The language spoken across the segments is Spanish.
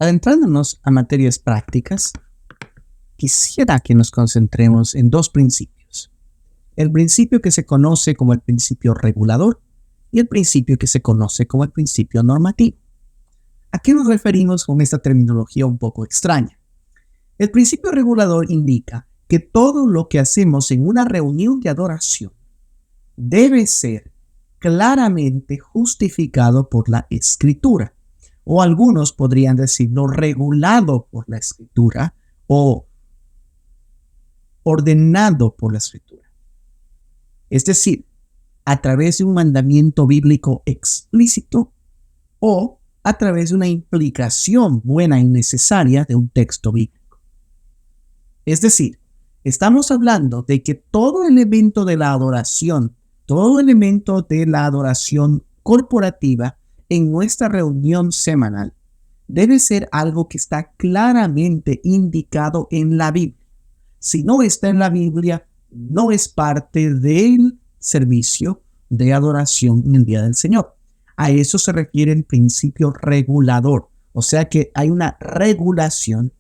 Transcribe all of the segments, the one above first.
Adentrándonos a materias prácticas, quisiera que nos concentremos en dos principios. El principio que se conoce como el principio regulador y el principio que se conoce como el principio normativo. ¿A qué nos referimos con esta terminología un poco extraña? El principio regulador indica que todo lo que hacemos en una reunión de adoración debe ser claramente justificado por la Escritura, o algunos podrían decirlo regulado por la Escritura o ordenado por la Escritura. Es decir, a través de un mandamiento bíblico explícito o a través de una implicación buena y necesaria de un texto bíblico. Es decir, estamos hablando de que todo elemento de la adoración, todo elemento de la adoración corporativa en nuestra reunión semanal debe ser algo que está claramente indicado en la Biblia. Si no está en la Biblia, no es parte del servicio de adoración en el día del Señor. A eso se refiere el principio regulador. O sea que hay una regulación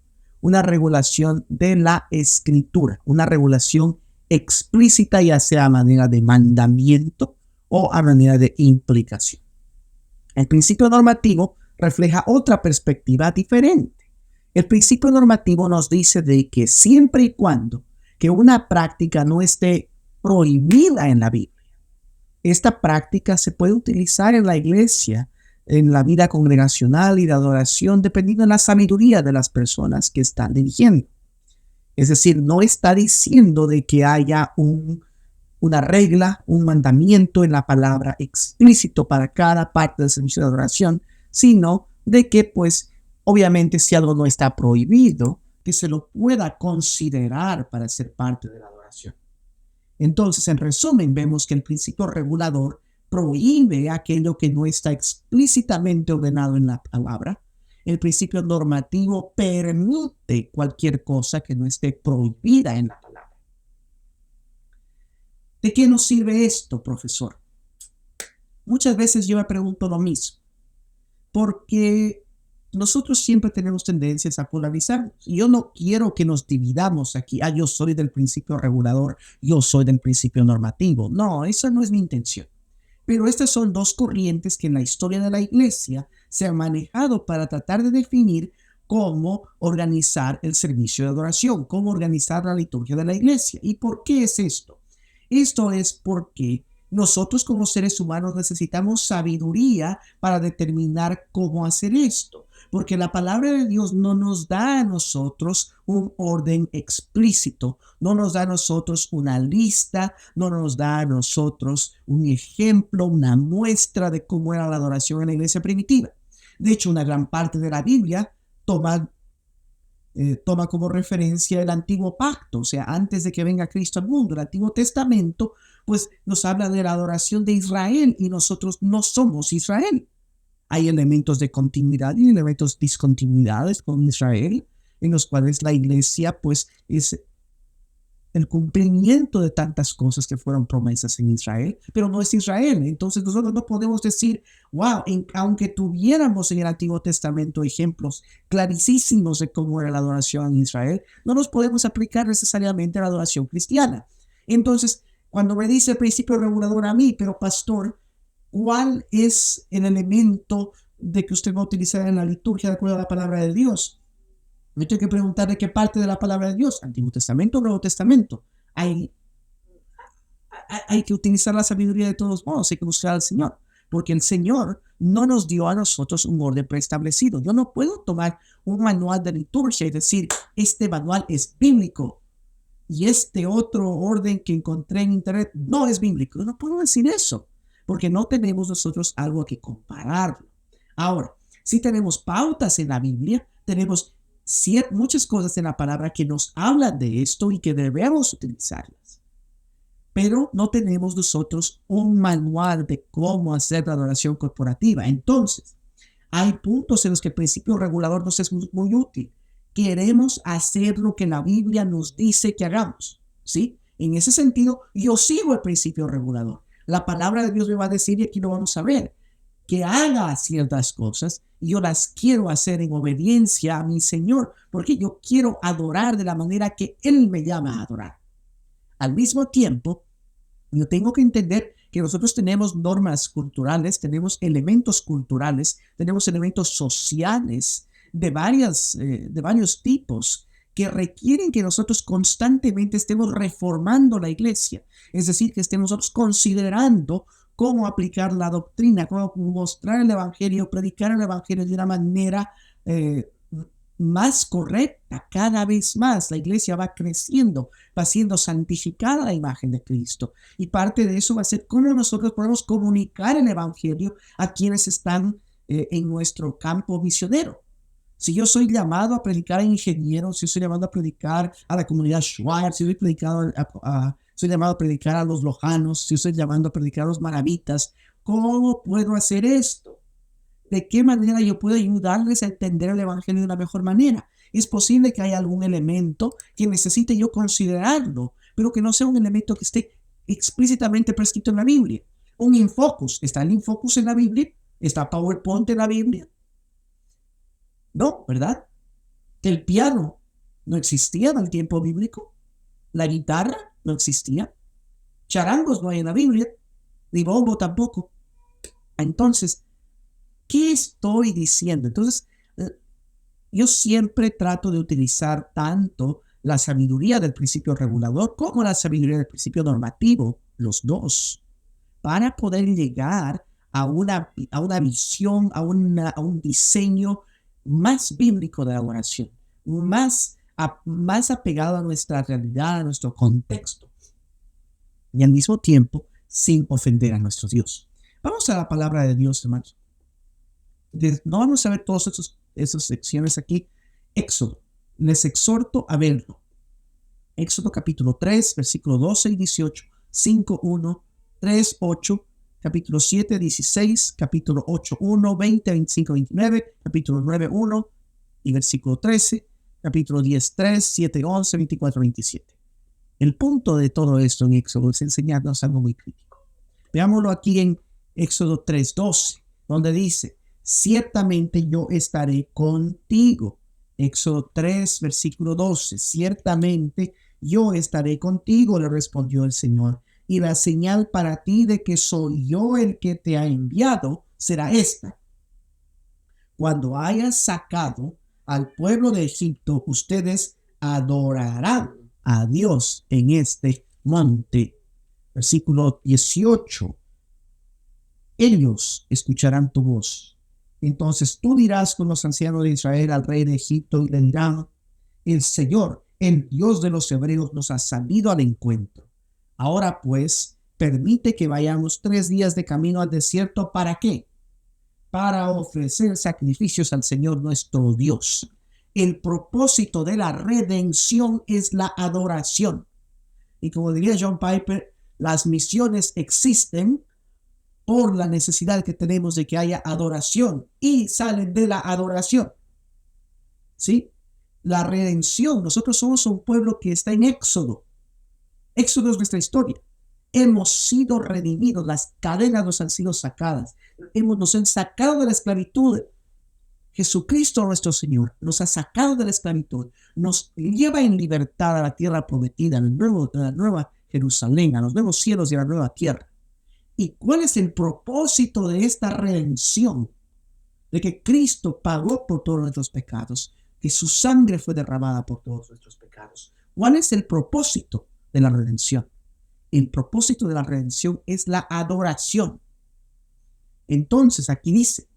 de la Escritura, una regulación explícita, ya sea a manera de mandamiento o a manera de implicación. El principio normativo refleja otra perspectiva diferente. El principio normativo nos dice de que siempre y cuando que una práctica no esté prohibida en la Biblia, esta práctica se puede utilizar en la iglesia, en la vida congregacional y de adoración, dependiendo de la sabiduría de las personas que están dirigiendo. Es decir, no está diciendo de que haya una regla, un mandamiento en la palabra explícito para cada parte del servicio de adoración, sino de que, pues, obviamente, si algo no está prohibido, que se lo pueda considerar para ser parte de la adoración. Entonces, en resumen, vemos que el principio regulador prohíbe aquello que no está explícitamente ordenado en la palabra. El principio normativo permite cualquier cosa que no esté prohibida en la palabra. ¿De qué nos sirve esto, profesor? Muchas veces yo me pregunto lo mismo, porque nosotros siempre tenemos tendencias a polarizarnos. Y yo no quiero que nos dividamos aquí. Yo soy del principio regulador, yo soy del principio normativo. No, esa no es mi intención. Pero estas son dos corrientes que en la historia de la iglesia se han manejado para tratar de definir cómo organizar el servicio de adoración, cómo organizar la liturgia de la iglesia. ¿Y por qué es esto? Esto es porque nosotros como seres humanos necesitamos sabiduría para determinar cómo hacer esto. Porque la palabra de Dios no nos da a nosotros un orden explícito, no nos da a nosotros una lista, no nos da a nosotros un ejemplo, una muestra de cómo era la adoración en la iglesia primitiva. De hecho, una gran parte de la Biblia toma como referencia el antiguo pacto, o sea, antes de que venga Cristo al mundo. El Antiguo Testamento, pues, nos habla de la adoración de Israel y nosotros no somos Israel. Hay elementos de continuidad y elementos de discontinuidades con Israel, en los cuales la iglesia, pues, es el cumplimiento de tantas cosas que fueron promesas en Israel, pero no es Israel. Entonces nosotros no podemos decir, wow, aunque tuviéramos en el Antiguo Testamento ejemplos clarísimos de cómo era la adoración en Israel, no nos podemos aplicar necesariamente a la adoración cristiana. Entonces, cuando me dice el principio regulador a mí, pero pastor, ¿cuál es el elemento de que usted va a utilizar en la liturgia de acuerdo a la palabra de Dios? Me tengo que preguntar de qué parte de la palabra de Dios, Antiguo Testamento o Nuevo Testamento. Hay que utilizar la sabiduría de todos modos, hay que buscar al Señor, porque el Señor no nos dio a nosotros un orden preestablecido. Yo no puedo tomar un manual de liturgia y decir, este manual es bíblico y este otro orden que encontré en internet no es bíblico. Yo no puedo decir eso, porque no tenemos nosotros algo que compararlo. Ahora, si tenemos pautas en la Biblia, tenemos muchas cosas en la palabra que nos hablan de esto y que debemos utilizarlas. Pero no tenemos nosotros un manual de cómo hacer la adoración corporativa. Entonces, hay puntos en los que el principio regulador nos es muy útil. Queremos hacer lo que la Biblia nos dice que hagamos, ¿sí? En ese sentido, yo sigo el principio regulador. La palabra de Dios me va a decir, y aquí lo vamos a ver, que haga ciertas cosas y yo las quiero hacer en obediencia a mi Señor, porque yo quiero adorar de la manera que Él me llama a adorar. Al mismo tiempo, yo tengo que entender que nosotros tenemos normas culturales, tenemos elementos culturales, tenemos elementos sociales de varios tipos que requieren que nosotros constantemente estemos reformando la iglesia. Es decir, que estemos nosotros considerando cómo aplicar la doctrina, cómo mostrar el evangelio, predicar el evangelio de una manera más correcta. Cada vez más la iglesia va creciendo, va siendo santificada la imagen de Cristo. Y parte de eso va a ser cómo nosotros podemos comunicar el evangelio a quienes están en nuestro campo misionero. Si yo soy llamado a predicar a ingenieros, si yo soy llamado a predicar a la comunidad Schweizer, si soy llamado a predicar a los lojanos, si soy llamado a predicar a los maravitas, ¿cómo puedo hacer esto? ¿De qué manera yo puedo ayudarles a entender el evangelio de una mejor manera? Es posible que haya algún elemento que necesite yo considerarlo, pero que no sea un elemento que esté explícitamente prescrito en la Biblia. Un infocus, ¿está el infocus en la Biblia? ¿Está PowerPoint en la Biblia? No, ¿verdad? El piano no existía en el tiempo bíblico. La guitarra no existía. Charangos no hay en la Biblia. Ni bombo tampoco. Entonces, ¿qué estoy diciendo? Entonces, yo siempre trato de utilizar tanto la sabiduría del principio regulador como la sabiduría del principio normativo, los dos, para poder llegar a una visión, a un diseño más bíblico de la oración, más apegado a nuestra realidad, a nuestro contexto, y al mismo tiempo sin ofender a nuestro Dios. Vamos a la palabra de Dios, hermanos. No vamos a ver todas esas secciones aquí. Éxodo, les exhorto a verlo. Éxodo capítulo 3, versículo 12 y 18, 5, 1, 3, 8, capítulo 7, 16, capítulo 8, 1, 20, 25, 29, capítulo 9, 1 y versículo 13, capítulo 10, 3, 7, 11, 24, 27. El punto de todo esto en Éxodo es enseñarnos algo muy crítico. Veámoslo aquí en Éxodo 3, 12, donde dice: ciertamente yo estaré contigo. Éxodo 3, versículo 12. Ciertamente yo estaré contigo, le respondió el Señor. Y la señal para ti de que soy yo el que te ha enviado será esta: cuando hayas sacado al pueblo de Egipto, ustedes adorarán a Dios en este monte. Versículo 18. Ellos escucharán tu voz. Entonces tú dirás con los ancianos de Israel al rey de Egipto y le dirán: el Señor, el Dios de los hebreos, nos ha salido al encuentro. Ahora pues, permite que vayamos 3 días de camino al desierto. ¿Para qué? Para ofrecer sacrificios al Señor nuestro Dios. El propósito de la redención es la adoración. Y como diría John Piper, las misiones existen por la necesidad que tenemos de que haya adoración y salen de la adoración. ¿Sí? La redención, nosotros somos un pueblo que está en Éxodo. Éxodo es nuestra historia. Hemos sido redimidos, las cadenas nos han sido sacadas. Nos han sacado de la esclavitud. Jesucristo nuestro Señor nos ha sacado de la esclavitud, nos lleva en libertad a la tierra prometida, a la nueva Jerusalén, a los nuevos cielos y a la nueva tierra. ¿Y cuál es el propósito de esta redención? De que Cristo pagó por todos nuestros pecados, que su sangre fue derramada por todos nuestros pecados. ¿Cuál es el propósito de la redención? El propósito de la redención es la adoración. Entonces aquí dice,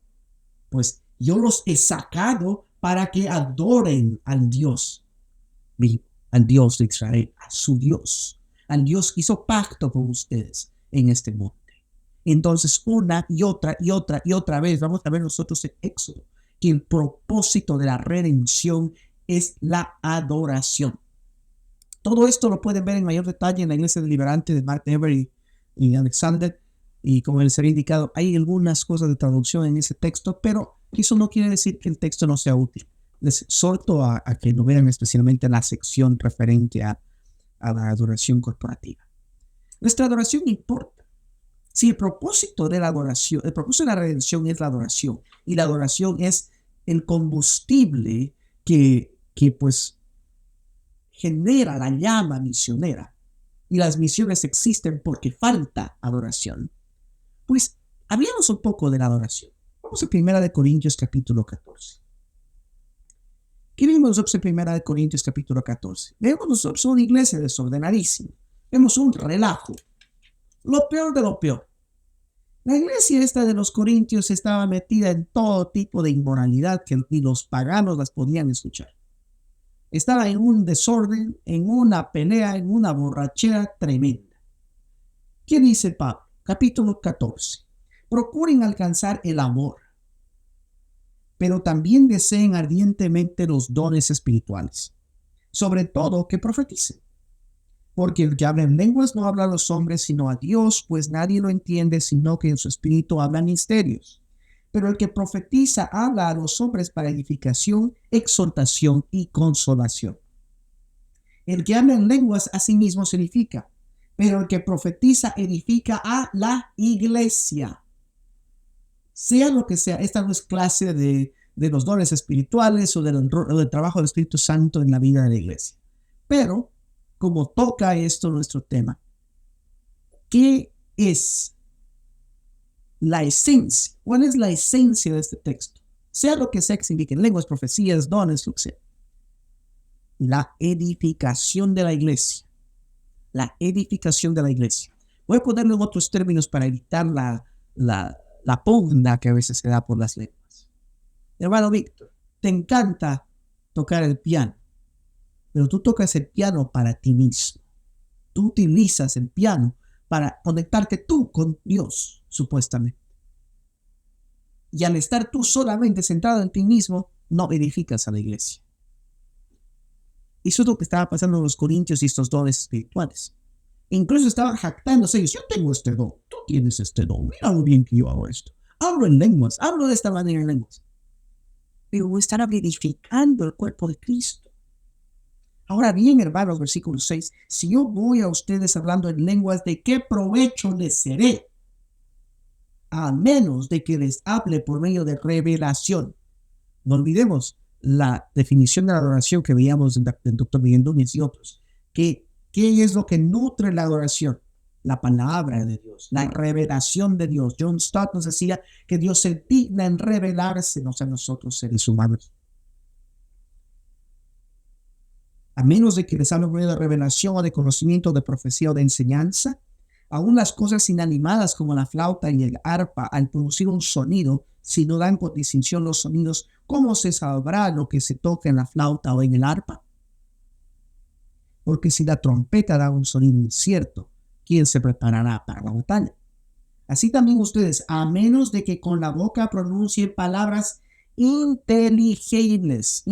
pues yo los he sacado para que adoren al Dios vivo, al Dios de Israel, a su Dios, al Dios que hizo pacto con ustedes en este monte. Entonces una y otra vez vamos a ver nosotros en Éxodo que el propósito de la redención es la adoración. Todo esto lo pueden ver en mayor detalle en la Iglesia Deliberante de Mark Dever y Alexander. Y como les había indicado, hay algunas cosas de traducción en ese texto, pero eso no quiere decir que el texto no sea útil. Les exhorto a que lo vean especialmente en la sección referente a la adoración corporativa. Nuestra adoración importa. Si el propósito de la adoración, el propósito de la redención es la adoración, y la adoración es el combustible que pues genera la llama misionera, y las misiones existen porque falta adoración, pues hablemos un poco de la adoración. Vamos a 1 Corintios capítulo 14. ¿Qué vemos nosotros en 1 Corintios capítulo 14? Vemos nosotros una iglesia desordenadísima. Vemos un relajo. Lo peor de lo peor. La iglesia esta de los Corintios estaba metida en todo tipo de inmoralidad que ni los paganos las podían escuchar. Estaba en un desorden, en una pelea, en una borrachera tremenda. ¿Qué dice Pablo? Capítulo 14. Procuren alcanzar el amor, pero también deseen ardientemente los dones espirituales, sobre todo que profeticen. Porque el que habla en lenguas no habla a los hombres sino a Dios, pues nadie lo entiende sino que en su espíritu hablan misterios. Pero el que profetiza habla a los hombres para edificación, exhortación y consolación. El que habla en lenguas a sí mismo se edifica, pero el que profetiza edifica a la iglesia. Sea lo que sea, esta no es clase de los dones espirituales o del trabajo del Espíritu Santo en la vida de la iglesia. Pero, como toca esto nuestro tema, ¿qué es la esencia? ¿Cuál es la esencia de este texto? Sea lo que sea que signifique, lenguas, profecías, dones, lo que sea. La edificación de la iglesia. La edificación de la iglesia. Voy a ponerlo en otros términos para evitar la pugna que a veces se da por las lenguas. Hermano Víctor, te encanta tocar el piano, pero tú tocas el piano para ti mismo. Tú utilizas el piano para conectarte tú con Dios, supuestamente. Y al estar tú solamente centrado en ti mismo, no edificas a la iglesia. Eso es lo que estaba pasando en los Corintios y estos dones espirituales. Incluso estaban jactándose ellos. Yo tengo este don, tú tienes este don. Mira lo bien que yo hago esto. Hablo en lenguas, hablo de esta manera en lenguas. Pero no están edificando el cuerpo de Cristo. Ahora bien, hermanos, versículo 6. Si yo voy a ustedes hablando en lenguas, ¿de qué provecho les seré? A menos de que les hable por medio de revelación. No olvidemos la definición de la adoración que veíamos del Dr. Miguel Núñez y otros. ¿Qué es lo que nutre la adoración? La palabra de Dios, la revelación de Dios. John Stott nos decía que Dios se digna en revelársenos a nosotros, seres humanos. A menos de que les hable por medio de revelación o de conocimiento, de profecía o de enseñanza, aún las cosas inanimadas como la flauta y el arpa, al producir un sonido, si no dan con distinción los sonidos, ¿cómo se sabrá lo que se toca en la flauta o en el arpa? Porque si la trompeta da un sonido incierto, ¿quién se preparará para la batalla? Así también ustedes, a menos de que con la boca pronuncien palabras inteligibles,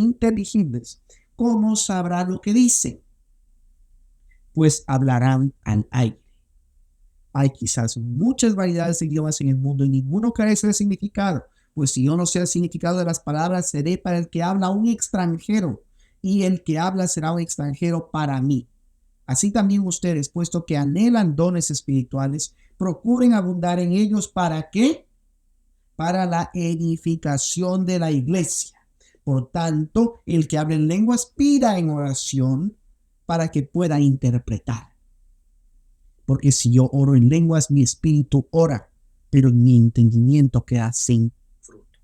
¿cómo sabrá lo que dicen? Pues hablarán al aire. Hay quizás muchas variedades de idiomas en el mundo y ninguno carece de significado. Pues si yo no sé el significado de las palabras, seré para el que habla un extranjero, y el que habla será un extranjero para mí. Así también ustedes, puesto que anhelan dones espirituales, procuren abundar en ellos. ¿Para qué? Para la edificación de la iglesia. Por tanto, el que habla en lenguas, pida en oración para que pueda interpretar. Porque si yo oro en lenguas, mi espíritu ora, pero mi entendimiento queda sin fruto.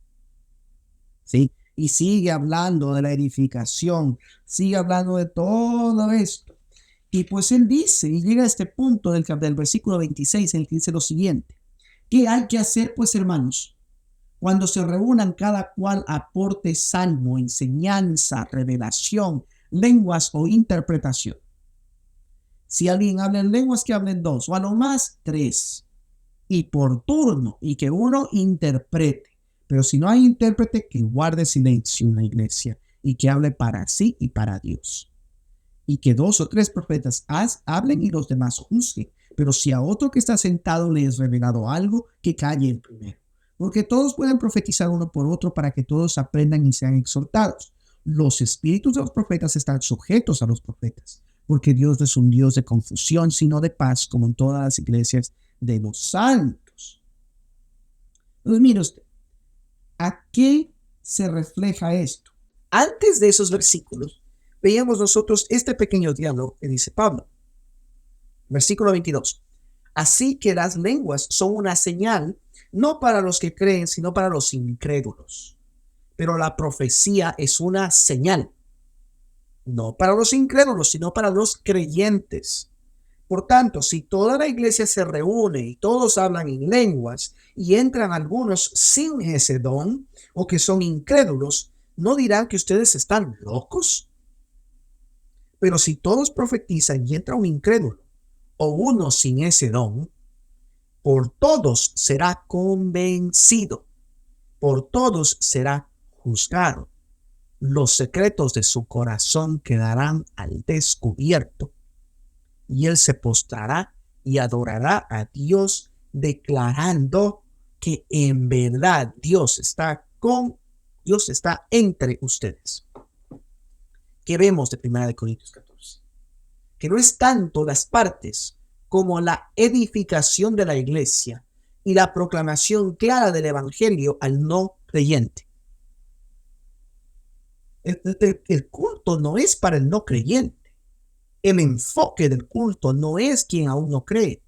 ¿Sí? Y sigue hablando de la edificación, sigue hablando de todo esto. Y pues él dice, y llega a este punto del versículo 26, en el que dice lo siguiente. ¿Qué hay que hacer, pues, hermanos? Cuando se reúnan, cada cual aporte salmo, enseñanza, revelación, lenguas o interpretación. Si alguien habla en lenguas, que hablen 2, o a lo más 3, y por turno, y que uno interprete. Pero si no hay intérprete, que guarde silencio en la iglesia, y que hable para sí y para Dios. Y que 2 o 3 profetas hablen y los demás juzguen. Pero si a otro que está sentado le es revelado algo, que calle el primero. Porque todos pueden profetizar uno por otro para que todos aprendan y sean exhortados. Los espíritus de los profetas están sujetos a los profetas, porque Dios no es un Dios de confusión, sino de paz, como en todas las iglesias de los santos. Entonces, mire usted, ¿a qué se refleja esto? Antes de esos versículos, veíamos nosotros este pequeño diálogo que dice Pablo. Versículo 22. Así que las lenguas son una señal, no para los que creen, sino para los incrédulos. Pero la profecía es una señal, no para los incrédulos, sino para los creyentes. Por tanto, si toda la iglesia se reúne y todos hablan en lenguas y entran algunos sin ese don o que son incrédulos, ¿no dirán que ustedes están locos? Pero si todos profetizan y entra un incrédulo o uno sin ese don, por todos será convencido, por todos será juzgado. Los secretos de su corazón quedarán al descubierto y él se postrará y adorará a Dios, declarando que en verdad Dios está entre ustedes. ¿Qué vemos de 1 Corintios 14? Que no es tanto las partes como la edificación de la iglesia y la proclamación clara del evangelio al no creyente. El culto no es para el no creyente. El enfoque del culto no es quien aún no cree.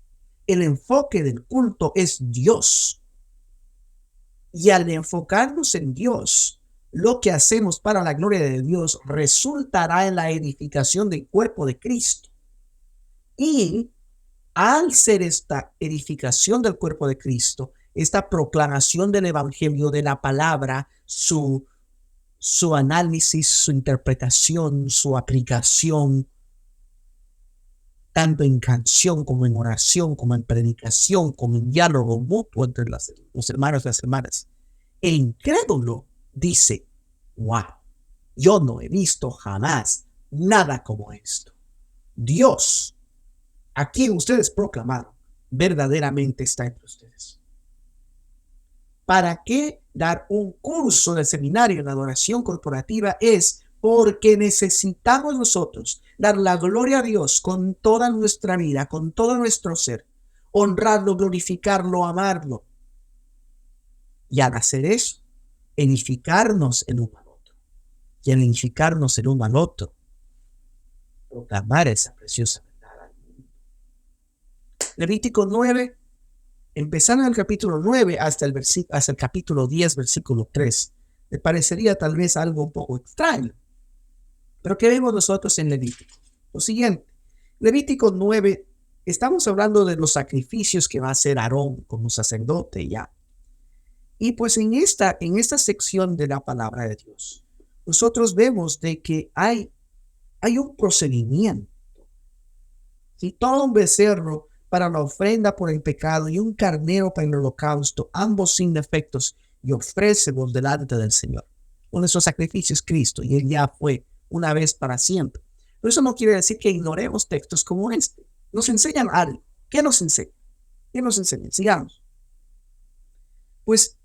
El enfoque del culto es Dios. Y al enfocarnos en Dios, lo que hacemos para la gloria de Dios resultará en la edificación del cuerpo de Cristo. Y al ser esta edificación del cuerpo de Cristo, esta proclamación del evangelio, de la palabra, su análisis, su interpretación, su aplicación, tanto en canción como en oración, como en predicación, como en diálogo mutuo entre los hermanos y las hermanas. El incrédulo dice, wow, yo no he visto jamás nada como esto. Dios, a quien ustedes proclamaron, verdaderamente está entre ustedes. ¿Para qué dar un curso de seminario en adoración corporativa? Es porque necesitamos nosotros dar la gloria a Dios con toda nuestra vida, con todo nuestro ser, honrarlo, glorificarlo, amarlo. Y al hacer eso, edificarnos el uno al otro. Y al edificarnos el uno al otro, proclamar esa preciosa verdad al mundo. Levítico 9, empezando en el capítulo 9 hasta el capítulo 10, versículo 3. Me parecería tal vez algo un poco extraño. Pero ¿qué vemos nosotros en Levítico? Lo siguiente, Levítico 9, estamos hablando de los sacrificios que va a hacer Aarón como sacerdote ya. Y pues en esta sección de la palabra de Dios, nosotros vemos de que hay un procedimiento. Si todo un becerro para la ofrenda por el pecado y un carnero para el holocausto, ambos sin defectos, y ofrécemos delante del Señor. Uno de esos sacrificios es Cristo, y Él ya fue una vez para siempre. Pero eso no quiere decir que ignoremos textos como este. Nos enseñan algo. ¿Qué nos enseñan? ¿Qué nos enseñan? Sigamos. Pues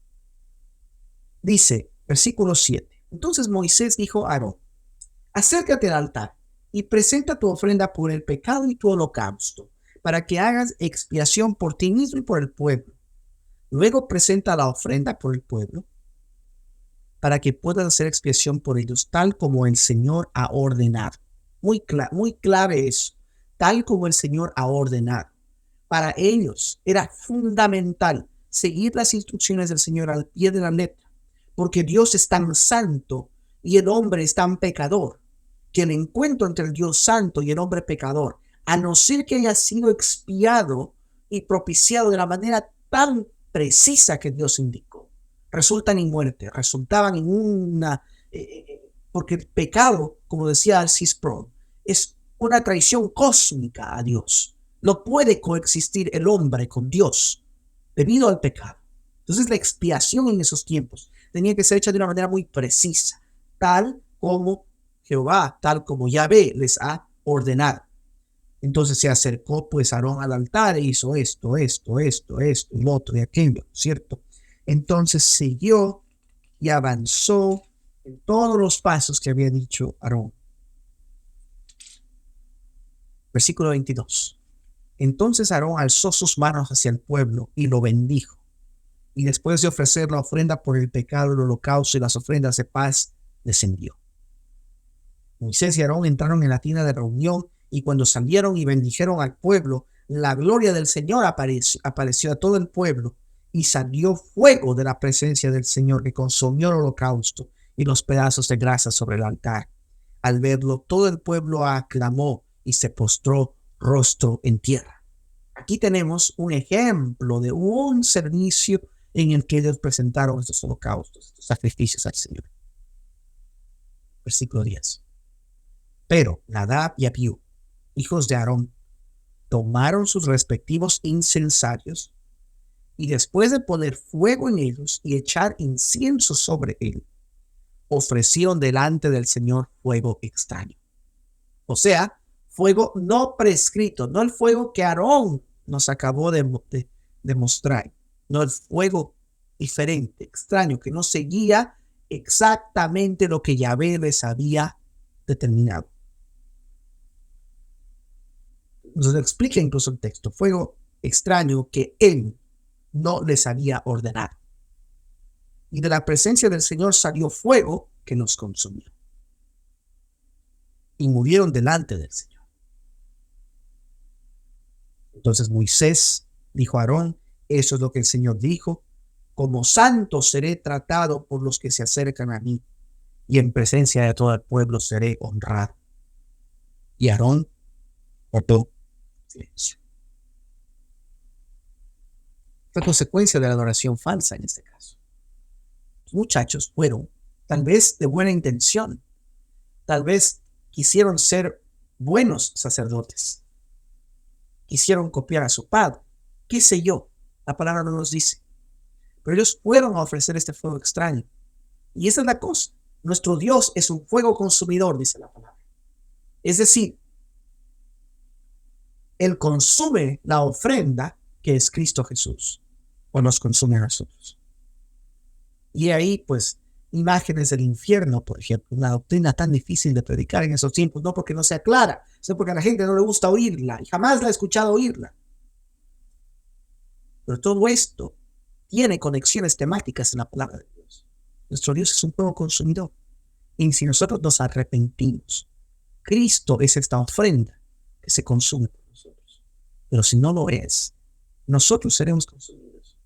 dice, versículo 7. Entonces Moisés dijo a Aarón, acércate al altar y presenta tu ofrenda por el pecado y tu holocausto, para que hagas expiación por ti mismo y por el pueblo. Luego presenta la ofrenda por el pueblo, para que puedas hacer expiación por ellos, tal como el Señor ha ordenado. Muy clave eso, tal como el Señor ha ordenado. Para ellos era fundamental seguir las instrucciones del Señor al pie de la letra, porque Dios es tan santo y el hombre es tan pecador, que el encuentro entre el Dios santo y el hombre pecador, a no ser que haya sido expiado y propiciado de la manera tan precisa que Dios indicó, resultan en muerte, resultaban en una... porque el pecado, como decía Arcis Pro, es una traición cósmica a Dios. No puede coexistir el hombre con Dios debido al pecado. Entonces la expiación en esos tiempos tenía que ser hecha de una manera muy precisa, tal como Jehová, tal como Yahvé les ha ordenado. Entonces se acercó pues Aarón al altar e hizo esto, y lo otro y aquello, ¿cierto? Entonces siguió y avanzó en todos los pasos que había dicho Aarón. Versículo 22. Entonces Aarón alzó sus manos hacia el pueblo y lo bendijo. Y después de ofrecer la ofrenda por el pecado, el holocausto y las ofrendas de paz, descendió. Moisés y Aarón entraron en la tienda de reunión y cuando salieron y bendijeron al pueblo, la gloria del Señor apareció a todo el pueblo y salió fuego de la presencia del Señor que consumió el holocausto y los pedazos de grasa sobre el altar. Al verlo, todo el pueblo aclamó y se postró rostro en tierra. Aquí tenemos un ejemplo de un servicio en el que ellos presentaron estos holocaustos, estos sacrificios al Señor. Versículo 10. Pero Nadab y Abiú, hijos de Aarón, tomaron sus respectivos incensarios y después de poner fuego en ellos y echar incienso sobre él, ofrecieron delante del Señor fuego extraño. O sea, fuego no prescrito, no el fuego que Aarón nos acabó de mostrar, no el fuego diferente, extraño, que no seguía exactamente lo que Yahvé les había determinado. Nos explica incluso el texto, fuego extraño que él no les había ordenado. Y de la presencia del Señor salió fuego que los consumió. Y murieron delante del Señor. Entonces Moisés dijo a Aarón, eso es lo que el Señor dijo, como santo seré tratado por los que se acercan a mí, y en presencia de todo el pueblo seré honrado. Y Aarón guardó silencio. Fue consecuencia de la adoración falsa en este caso. Los muchachos fueron, tal vez de buena intención, tal vez quisieron ser buenos sacerdotes, quisieron copiar a su padre, qué sé yo, la palabra no nos dice. Pero ellos fueron a ofrecer este fuego extraño. Y esa es la cosa. Nuestro Dios es un fuego consumidor, dice la palabra. Es decir, Él consume la ofrenda que es Cristo Jesús, o nos consume a nosotros. Y ahí, pues, imágenes del infierno, por ejemplo, una doctrina tan difícil de predicar en esos tiempos, no porque no sea clara, sino porque a la gente no le gusta oírla, y jamás la ha escuchado oírla. Pero todo esto tiene conexiones temáticas en la palabra de Dios. Nuestro Dios es un fuego consumidor. Y si nosotros nos arrepentimos, Cristo es esta ofrenda que se consume por nosotros. Pero si no lo es, nosotros seremos consumidos.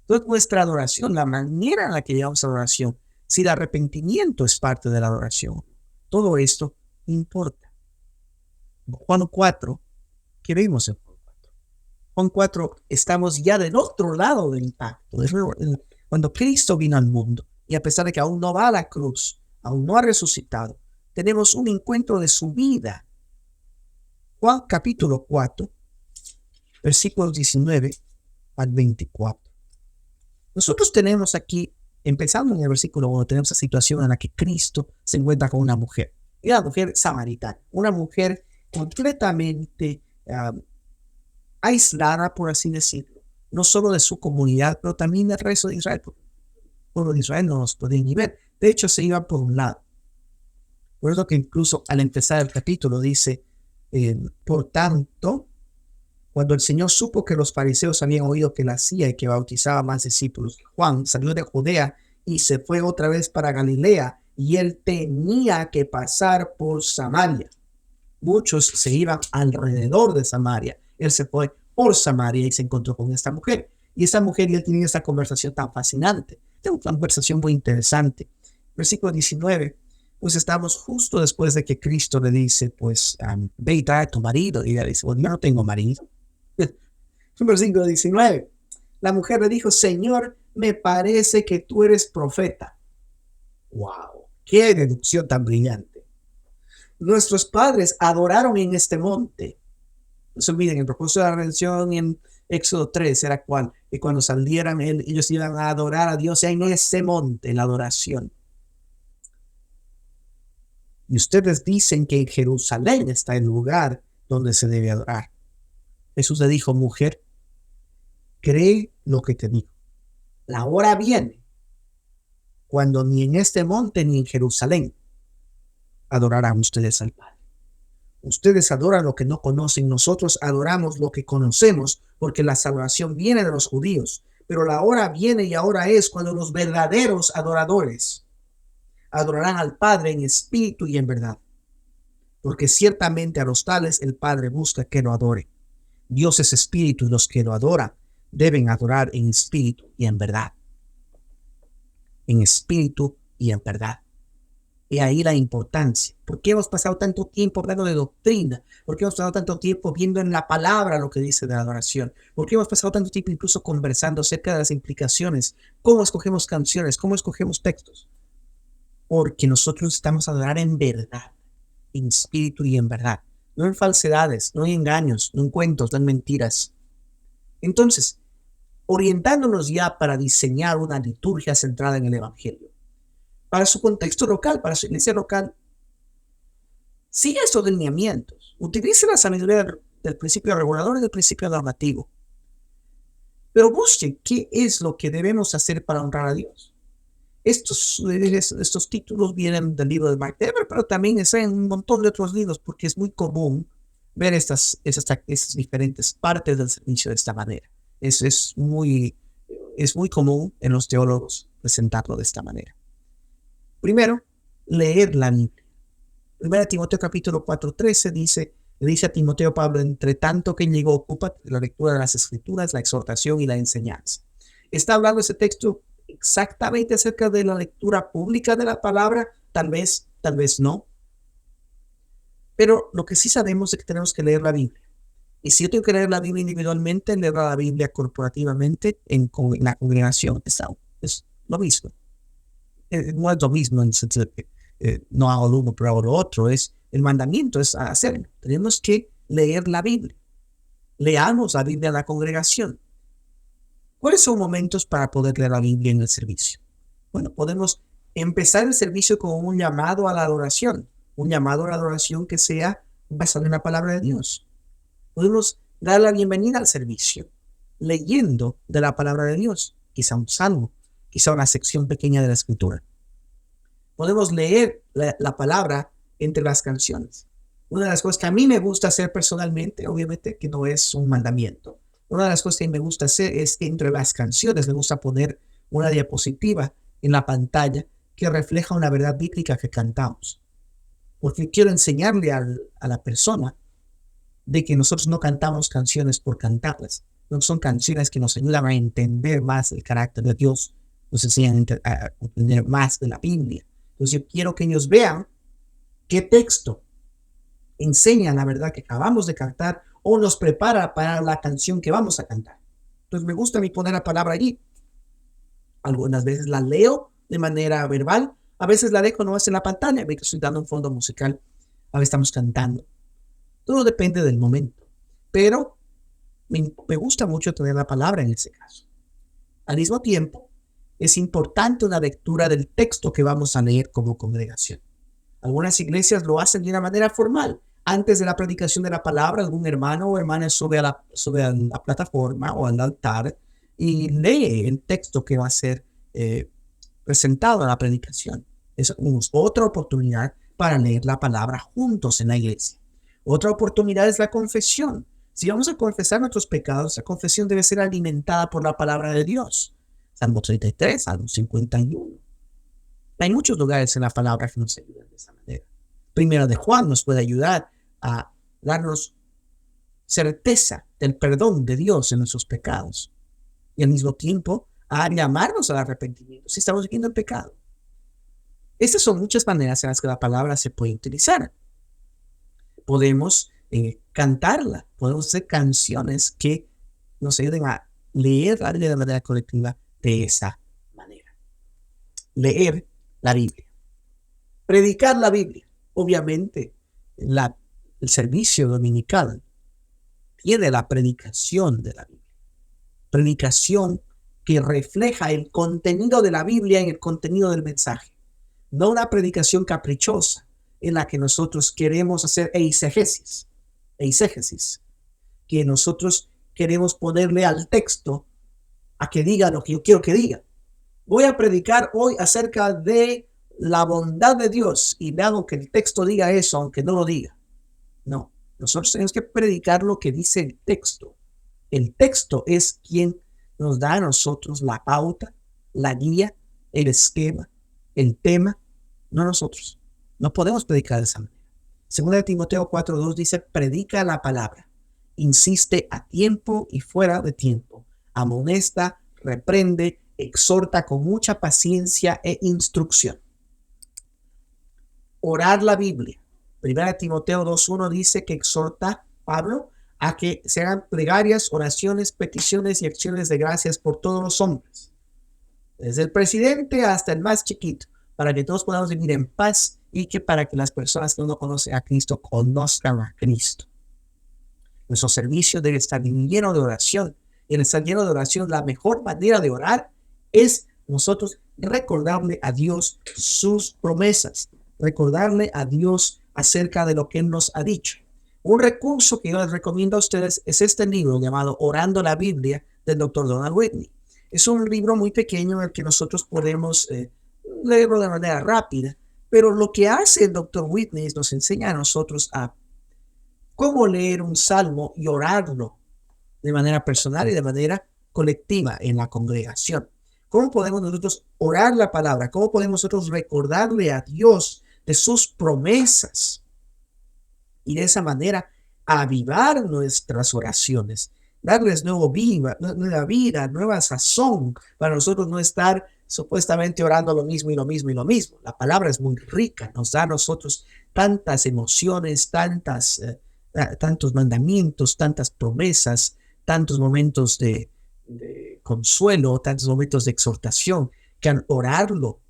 Entonces nuestra adoración, la manera en la que llevamos la adoración, si el arrepentimiento es parte de la adoración, todo esto importa. Juan 4, ¿qué vemos en Juan 4? Juan 4, estamos ya del otro lado del pacto. Cuando Cristo vino al mundo, y a pesar de que aún no va a la cruz, aún no ha resucitado, tenemos un encuentro de su vida. Juan capítulo 4, versículos 19 al 24. Nosotros tenemos aquí, empezando en el versículo 1, tenemos la situación en la que Cristo se encuentra con una mujer. Y una mujer samaritana, una mujer completamente aislada, por así decirlo, no solo de su comunidad, pero también del resto de Israel. El pueblo de Israel no los podía ni ver. De hecho, se iba por un lado. Por eso que incluso al empezar el capítulo dice, por tanto, cuando el Señor supo que los fariseos habían oído que él hacía y que bautizaba más discípulos, Juan salió de Judea y se fue otra vez para Galilea, y él tenía que pasar por Samaria. Muchos se iban alrededor de Samaria. Él se fue por Samaria y se encontró con esta mujer. Y esa mujer y él tenían esta conversación tan fascinante. Una conversación muy interesante. Versículo 19. Pues estamos justo después de que Cristo le dice, pues, ve y trae a tu marido. Y ella dice, bueno, yo no tengo marido. Versículo 19. La mujer le dijo, Señor, me parece que tú eres profeta. ¡Wow! ¡Qué deducción tan brillante! Nuestros padres adoraron en este monte. No se olviden, el propósito de la redención en Éxodo 3 era cual, que cuando salieran ellos iban a adorar a Dios en ese monte, en la adoración. Y ustedes dicen que en Jerusalén está el lugar donde se debe adorar. Jesús le dijo, mujer, cree lo que te digo. La hora viene cuando ni en este monte ni en Jerusalén adorarán ustedes al Padre. Ustedes adoran lo que no conocen, nosotros adoramos lo que conocemos, porque la salvación viene de los judíos. Pero la hora viene y ahora es cuando los verdaderos adoradores adorarán al Padre en espíritu y en verdad. Porque ciertamente a los tales el Padre busca que lo adore. Dios es espíritu y los que lo adoran deben adorar en espíritu y en verdad. En espíritu y en verdad. Y ahí la importancia. ¿Por qué hemos pasado tanto tiempo hablando de doctrina? ¿Por qué hemos pasado tanto tiempo viendo en la palabra lo que dice de la adoración? ¿Por qué hemos pasado tanto tiempo incluso conversando acerca de las implicaciones? ¿Cómo escogemos canciones? ¿Cómo escogemos textos? Porque nosotros estamos a adorar en verdad, en espíritu y en verdad. No en falsedades, no en engaños, no en cuentos, no en mentiras. Entonces, orientándonos ya para diseñar una liturgia centrada en el Evangelio. Para su contexto local, para su iglesia local, sigue estos lineamientos. Utilice la sabiduría del principio regulador y del principio normativo. Pero busque qué es lo que debemos hacer para honrar a Dios. Estos títulos vienen del libro de Mark Dever, pero también están en un montón de otros libros, porque es muy común ver estas diferentes partes del servicio de esta manera. Es muy común en los teólogos presentarlo de esta manera. Primero, leer la Biblia. 1 Timoteo capítulo 4:13 dice a Timoteo Pablo, entre tanto que llegó, ocúpate de la lectura de las Escrituras, la exhortación y la enseñanza. Está hablando ese texto exactamente acerca de la lectura pública de la palabra, tal vez no. Pero lo que sí sabemos es que tenemos que leer la Biblia. Y si yo tengo que leer la Biblia individualmente, leer la Biblia corporativamente en la congregación, es lo mismo. No es lo mismo en el sentido de que no hago lo uno, pero hago lo otro. El mandamiento es hacerlo. Tenemos que leer la Biblia. Leamos la Biblia en la congregación. ¿Cuáles son momentos para poder leer la Biblia en el servicio? Bueno, podemos empezar el servicio con un llamado a la adoración. Un llamado a la adoración que sea basado en la palabra de Dios. Podemos dar la bienvenida al servicio leyendo de la palabra de Dios. Quizá un salmo, quizá una sección pequeña de la Escritura. Podemos leer la palabra entre las canciones. Una de las cosas que a mí me gusta hacer personalmente, obviamente que no es un mandamiento, una de las cosas que me gusta hacer es que entre las canciones me gusta poner una diapositiva en la pantalla que refleja una verdad bíblica que cantamos. Porque quiero enseñarle a la persona de que nosotros no cantamos canciones por cantarlas. No son canciones que nos ayudan a entender más el carácter de Dios, nos enseñan a entender más de la Biblia. Entonces yo quiero que ellos vean qué texto enseña la verdad que acabamos de cantar o nos prepara para la canción que vamos a cantar. Entonces me gusta a mí poner la palabra allí. Algunas veces la leo de manera verbal, a veces la dejo nomás en la pantalla, me estoy dando un fondo musical, a veces estamos cantando. Todo depende del momento, pero me gusta mucho tener la palabra en ese caso. Al mismo tiempo, es importante una lectura del texto que vamos a leer como congregación. Algunas iglesias lo hacen de una manera formal. Antes de la predicación de la palabra, algún hermano o hermana sube a la plataforma o al altar y lee el texto que va a ser presentado a la predicación. Es otra oportunidad para leer la palabra juntos en la iglesia. Otra oportunidad es la confesión. Si vamos a confesar nuestros pecados, la confesión debe ser alimentada por la palabra de Dios. Salmo 33, Salmo 51. Hay muchos lugares en la palabra que nos ayudan de esa manera. Primero de Juan nos puede ayudar a darnos certeza del perdón de Dios en nuestros pecados. Y al mismo tiempo a llamarnos al arrepentimiento si estamos viviendo el pecado. Estas son muchas maneras en las que la palabra se puede utilizar. Podemos cantarla, podemos hacer canciones que nos ayuden a leer la Biblia de manera colectiva de esa manera. Leer la Biblia. Predicar la Biblia. Obviamente, el servicio dominical tiene la predicación de la Biblia. Predicación que refleja el contenido de la Biblia en el contenido del mensaje. No una predicación caprichosa en la que nosotros queremos hacer eisegesis, que nosotros queremos ponerle al texto a que diga lo que yo quiero que diga. Voy a predicar hoy acerca de la bondad de Dios y le hago que el texto diga eso, aunque no lo diga. No, nosotros tenemos que predicar lo que dice el texto. El texto es quien nos da a nosotros la pauta, la guía, el esquema, el tema, no nosotros. No podemos predicar de esa manera. Segunda de Timoteo 4:2 dice, predica la palabra, insiste a tiempo y fuera de tiempo, amonesta, reprende, exhorta con mucha paciencia e instrucción. Orar la Biblia. Primera de Timoteo 2:1 dice que exhorta Pablo a que se hagan plegarias, oraciones, peticiones y acciones de gracias por todos los hombres, desde el presidente hasta el más chiquito, para que todos podamos vivir en paz y que para que las personas que no conocen a Cristo conozcan a Cristo. Nuestro servicio debe estar lleno de oración. Y al estar lleno de oración, la mejor manera de orar es nosotros recordarle a Dios sus promesas, recordarle a Dios acerca de lo que Él nos ha dicho. Un recurso que yo les recomiendo a ustedes es este libro llamado Orando la Biblia del Dr. Donald Whitney. Es un libro muy pequeño en el que nosotros podemos leerlo de manera rápida, pero lo que hace el Dr. Whitney es nos enseña a nosotros a cómo leer un salmo y orarlo de manera personal y de manera colectiva en la congregación. ¿Cómo podemos nosotros orar la palabra? ¿Cómo podemos nosotros recordarle a Dios de sus promesas? Y de esa manera avivar nuestras oraciones, darles nueva vida, nueva sazón, para nosotros no estar supuestamente orando lo mismo y lo mismo y lo mismo. La palabra es muy rica, nos da a nosotros tantas emociones, tantos mandamientos, tantas promesas, tantos momentos de consuelo, tantos momentos de exhortación, que al orarlo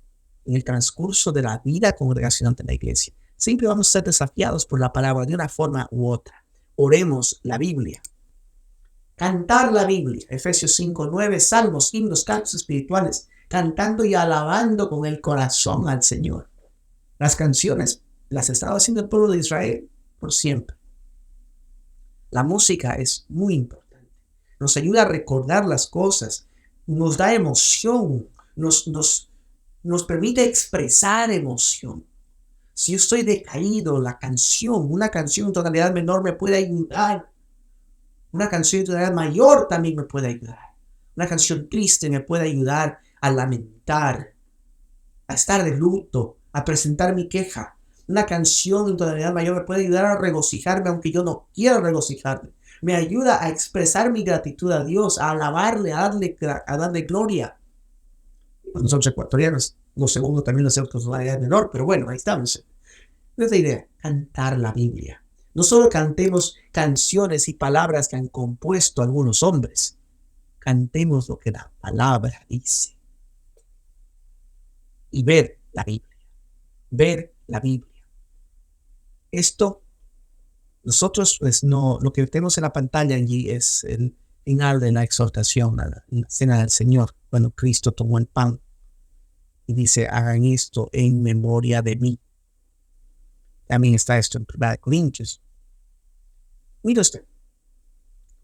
en el transcurso de la vida congregacional de la iglesia, siempre vamos a ser desafiados por la palabra de una forma u otra. Oremos la Biblia. Cantar la Biblia. Efesios 5:9, salmos, himnos, cantos espirituales, cantando y alabando con el corazón al Señor. Las canciones las estaba haciendo el pueblo de Israel por siempre. La música es muy importante. Nos ayuda a recordar las cosas, nos da emoción, nos permite expresar emoción. Si yo estoy decaído, una canción en tonalidad menor me puede ayudar. Una canción en tonalidad mayor también me puede ayudar. Una canción triste me puede ayudar a lamentar, a estar de luto, a presentar mi queja. Una canción en tonalidad mayor me puede ayudar a regocijarme aunque yo no quiera regocijarme. Me ayuda a expresar mi gratitud a Dios, a alabarle, a darle gloria. Nosotros ecuatorianos, lo segundo también lo hacemos con tonalidad menor, pero bueno, ahí estamos. Esa idea, cantar la Biblia. No solo cantemos canciones y palabras que han compuesto algunos hombres, cantemos lo que la palabra dice. Y ver la Biblia. Esto, nosotros, pues no, lo que tenemos en la pantalla allí es el final de la exhortación, la cena del Señor, cuando Cristo tomó el pan y dice, hagan esto en memoria de mí. También está esto en 1 Corintios. Mira usted,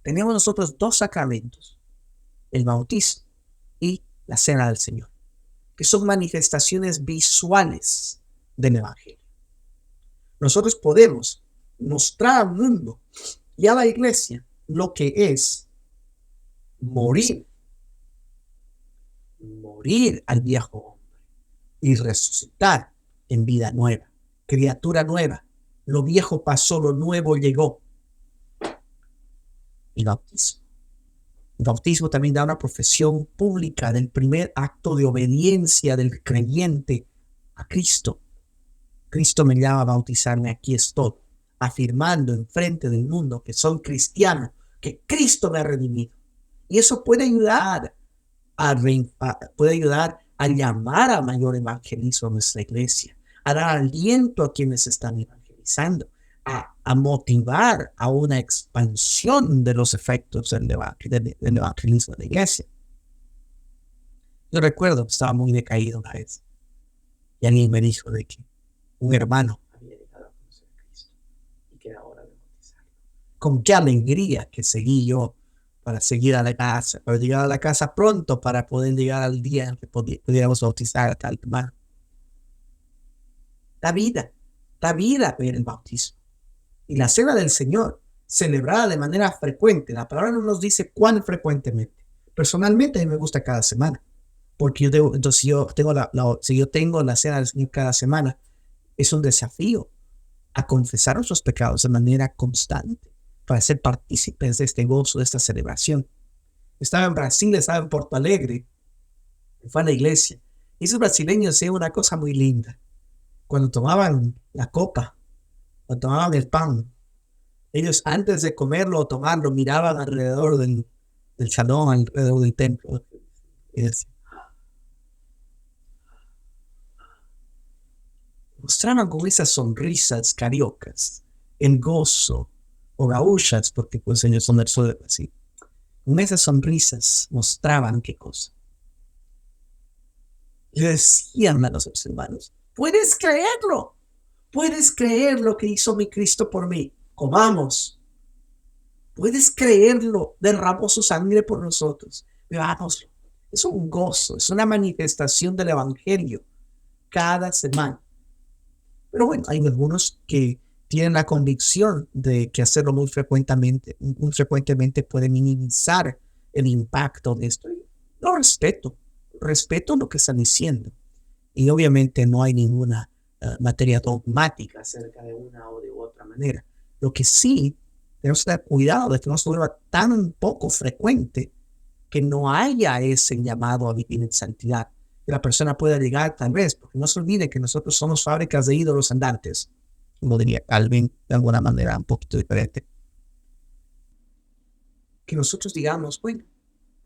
tenemos nosotros dos sacramentos, el bautismo y la cena del Señor, que son manifestaciones visuales del Evangelio. Nosotros podemos mostrar al mundo y a la iglesia lo que es morir al viejo hombre y resucitar en vida nueva, criatura nueva. Lo viejo pasó, lo nuevo llegó. El bautismo también da una profesión pública del primer acto de obediencia del creyente a Cristo. Cristo me llama a bautizarme, aquí estoy, afirmando en frente del mundo que soy cristiano, que Cristo me ha redimido. Y eso puede ayudar a llamar a mayor evangelismo a nuestra iglesia, a dar aliento a quienes están evangelizando, a motivar a una expansión de los efectos del evangelismo de la iglesia. Yo recuerdo que estaba muy decaído una vez y alguien me dijo de que un hermano había llegado a conocer a Cristo y que era hora de bautizarlo. Con qué alegría que seguí yo para seguir a la casa, para llegar a la casa pronto para poder llegar al día en que pudiéramos bautizar a tal hermano. Da vida ver el bautismo. Y la cena del Señor, celebrada de manera frecuente, la palabra no nos dice cuán frecuentemente. Personalmente, a mí me gusta cada semana, porque entonces si yo tengo la cena del Señor cada semana, es un desafío a confesar nuestros pecados de manera constante para ser partícipes de este gozo, de esta celebración. Estaba en Brasil, estaba en Porto Alegre, fue a la iglesia. Y esos brasileños hacían una cosa muy linda. Cuando tomaban la copa, o tomaban el pan, ellos antes de comerlo o tomarlo miraban alrededor del salón, alrededor del templo. Y mostraban con esas sonrisas cariocas, el gozo, o gaúchas, porque pues ellos son del sur de Brasil. Con esas sonrisas mostraban qué cosa. Le decían a los hermanos, ¿puedes creerlo? ¿Puedes creer lo que hizo mi Cristo por mí? Comamos. ¿Puedes creerlo? Derramó su sangre por nosotros. Veámoslo. Es un gozo, es una manifestación del Evangelio cada semana. Pero bueno, hay algunos que tienen la convicción de que hacerlo muy frecuentemente puede minimizar el impacto de esto. Lo respeto lo que están diciendo. Y obviamente no hay ninguna materia dogmática acerca de una o de otra manera. Lo que sí, tenemos que tener cuidado de que no se vuelva tan poco frecuente que no haya ese llamado a vivir en santidad. Que la persona pueda llegar tal vez, porque no se olvide que nosotros somos fábricas de ídolos andantes, como diría Calvin de alguna manera un poquito diferente. Que nosotros digamos, bueno,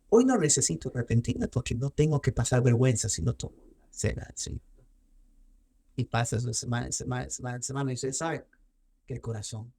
hoy no necesito arrepentirme porque no tengo que pasar vergüenza si no tomo la cena, ¿sí? Y pasas de semana en semana y se sabe que el corazón